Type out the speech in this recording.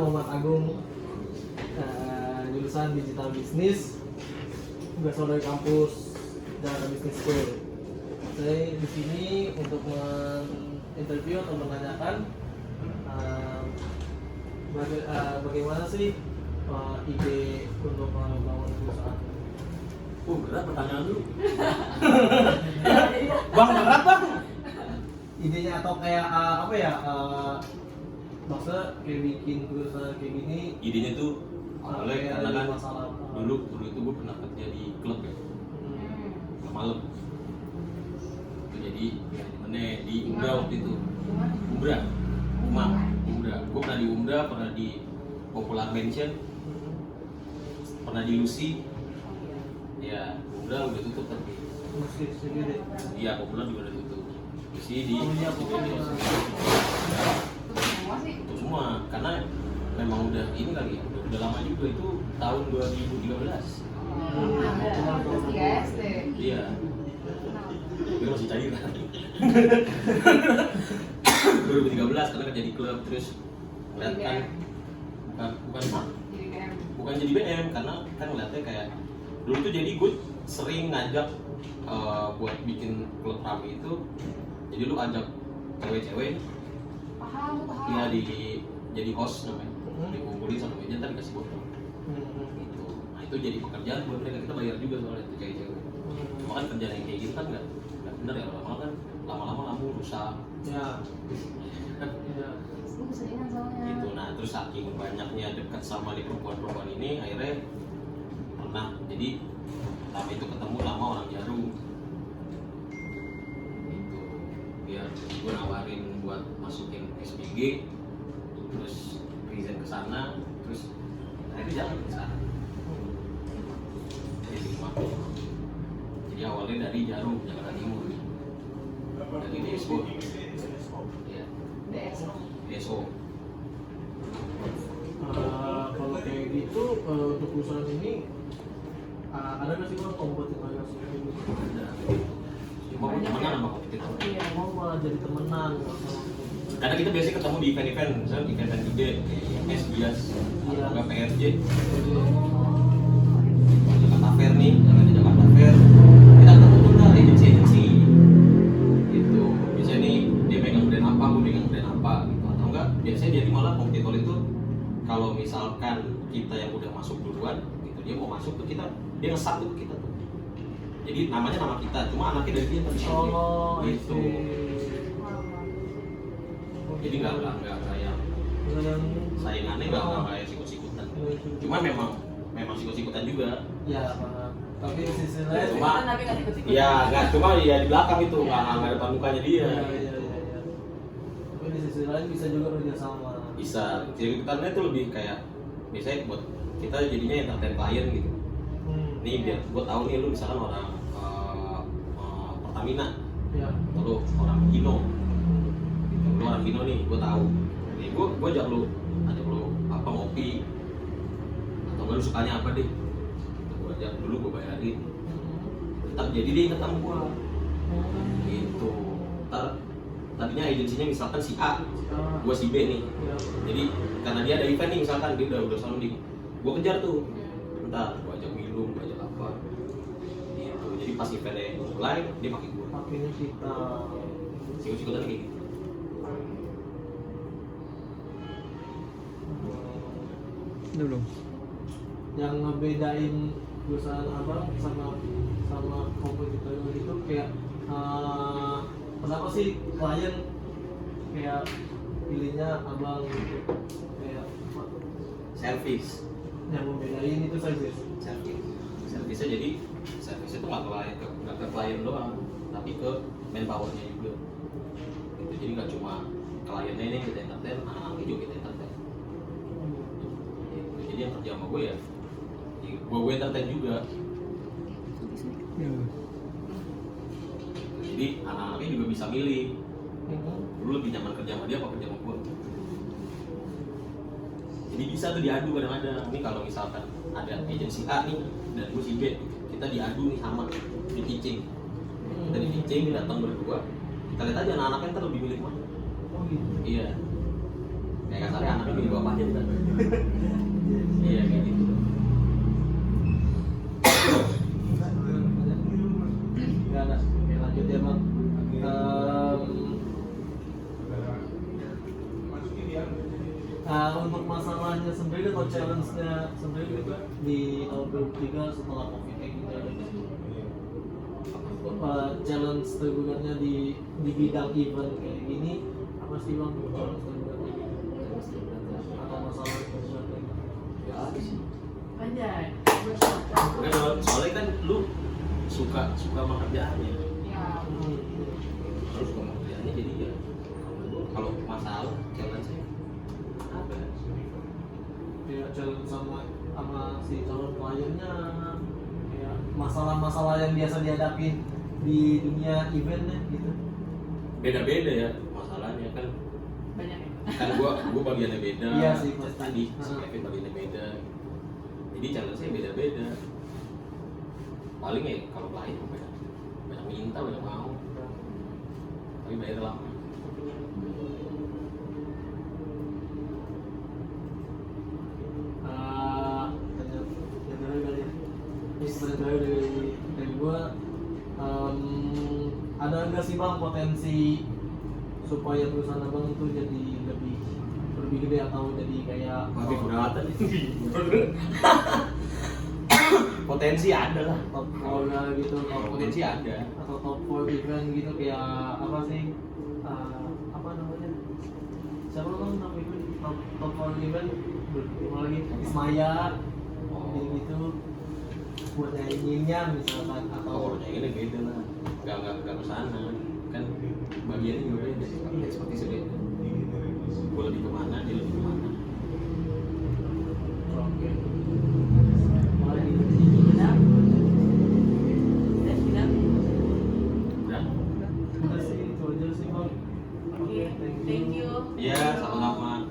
Muhammad Agung, jurusan Digital Business, berasal dari kampus Jakarta Business School. Saya di sini untuk menginterview atau menanyakan bagaimana sih ide untuk membangun perusahaan. Berat pertanyaan lu. Bang, berat bang. Idenya atau kayak apa ya? Maksudnya kayak bikin perusahaan kayak gini. Idenya tuh awalnya karena kan masalah dulu itu gue pernah kerja di klub ya, klub malam. Itu jadi mana di Umbra waktu itu. Umbra. Gue pernah di Umbra, pernah di Popular Mansion, pernah di Lucy. Ya, Umbra udah tutup tapi. Masih sendiri. Iya, Popular juga udah tutup. Lucy di itu semua karena memang udah ini kali, udah lama juga itu tahun 2013. Iya. Gue masih cair kan. 2013 karena kerja di klub terus ngeliat kan bukan jadi BM karena kan ngeliatnya kayak dulu tuh jadi gue sering ngajak buat bikin klub rame itu, jadi lu ajak cewek-cewek ya jadi host namanya, dikumpulin satu meja ntar dikasih botol gitu. Nah itu jadi pekerjaan buat mereka, kita bayar juga soalnya itu cewek-cewek. Cuma kan kerjaan yang kayak gitu kan nggak bener ya, lama-lama lambung rusak Ya. gitu. Nah terus saking banyaknya dekat sama di perempuan-perempuan ini akhirnya pernah jadi pertama itu ketemu sama orang Jarum gitu, biar gue nawarin buat masukin SBG terus present ke sana, terus akhirnya jalan ke sana. Jadi awalnya dari Jarum, Jakarta Timur, dari DSO. Ya, DSO. Kalau kayak gitu untuk perusahaan ini ada nggak sih bang kompetitornya seperti itu? Mau temenan sama kompetitor? Iya, mau malah jadi temenan. Karena kita biasanya ketemu di event-event, misalnya event gede, SBIAS, atau nggak PRJ, Jakarta Fair nih, ada Jakarta Fair, kita ketemu tuh kan agensi gitu. Biasanya nih dia megang brand apa, gue megang brand apa gitu, atau enggak biasanya jadi malah kompetitor itu kalau misalkan kita yang udah masuk duluan gitu, dia mau masuk tuh kita, dia nge-sub tuh kita tuh. Jadi namanya nama kita, cuma anaknya dari dia tapi gitu. Jadi nggak kayak saingannya nggak kayak sikut-sikutan. Cuma memang sikut-sikutan juga. Ya, tapi di sisi lain. Cuma ya nggak, cuma ya di belakang itu nggak ada depan mukanya dia. Iya. Tapi di sisi lain bisa juga kerja sama. Bisa. Jadi kita itu lebih kayak biasanya buat kita jadinya entertain klien gitu. Nih biar gue tahu nih lu misalkan orang Pertamina, ya. Lu orang Hino. Lu orang Bino nih, gue tahu. Nih gue ajak lu apa ngopi, atau nggak lu sukanya apa deh? Gue ajak dulu, gue bayarin. Tetap jadi dia ingat sama gue. Gitu. Ntar tadinya agensinya misalkan si A, gue si B nih. Jadi karena dia ada event nih misalkan dia udah sounding, gue kejar tuh. Ntar gue ajak minum, gue ajak apa. Gitu. Jadi pas eventnya mulai, dia pakai gue. Pakainya kita. Sikut-sikutan kayak gitu. Belum. Yang ngebedain perusahaan abang sama kompetitor itu kayak kenapa sih klien kayak pilihnya abang gitu, kayak Service. yang membedain itu service. Servisnya jadi servis itu nggak ke klien doang, tapi ke manpowernya juga. Gitu. Jadi nggak cuma kliennya ini kita entertain, anak-anaknya juga kita entertain. Gitu. Jadi yang kerja sama gue ya, gue entertain juga. Jadi anak-anaknya juga bisa milih. Dulu lebih nyaman kerja sama dia apa kerja sama gue. Jadi bisa tuh diadu kadang-kadang. Ini kalau misalkan ada agensi A nih dan gue si B, kita diadu nih sama di pitching. Kita di pitching, datang berdua. Kita lihat aja anak-anaknya ntar lebih milih mana. Oh gitu. Iya. kayak kasarnya anak ini bapaknya bukan. Iya kayak gitu. Nggak ada. Oke, lanjut ya bang. Untuk masalahnya sendiri atau challenge-nya sendiri gitu di tahun 2003 setelah COVID kayak gini ada nggak? Challenge terberatnya di bidang event kayak gini apa sih bang? Challenge terberatnya atau masalah terberatnya? Ya ada sih. Anjay. Kan soalnya kan lu suka sama kerjaannya. Ya. Lu suka sama kerjaannya jadi ya kalau masalah challenge-nya apa ya? Ya challenge sama si calon kliennya, ya masalah-masalah yang biasa dihadapi di dunia eventnya gitu. Beda-beda ya masalahnya kan. Banyak ya. Kan gua bagiannya beda. Iya sih, pasti. Tadi si Kevin bagiannya beda. Jadi challenge-nya beda-beda. Paling ya kalau klien banyak minta, banyak mau. Tapi bayar lama. Dari gue ada nggak sih bang potensi supaya perusahaan abang itu jadi lebih gede atau jadi kayak Tapi kurang potensi ada lah. top 4 gitu, Potensi ada. atau top 4 event gitu kayak apa sih, apa namanya, siapa bang nama itu top 4 event berapa lagi Ismaya gitu buat nyanyiinnya misalkan atau Powernya ini beda lah. Nggak kesana. Kan bagiannya juga beda. Seperti sebeda. Gue lebih kemana, dia lebih kemana. oke. Genap. Genap. Dan Udah sih, itu aja sih bang. Oke, thank you. ya sama-sama.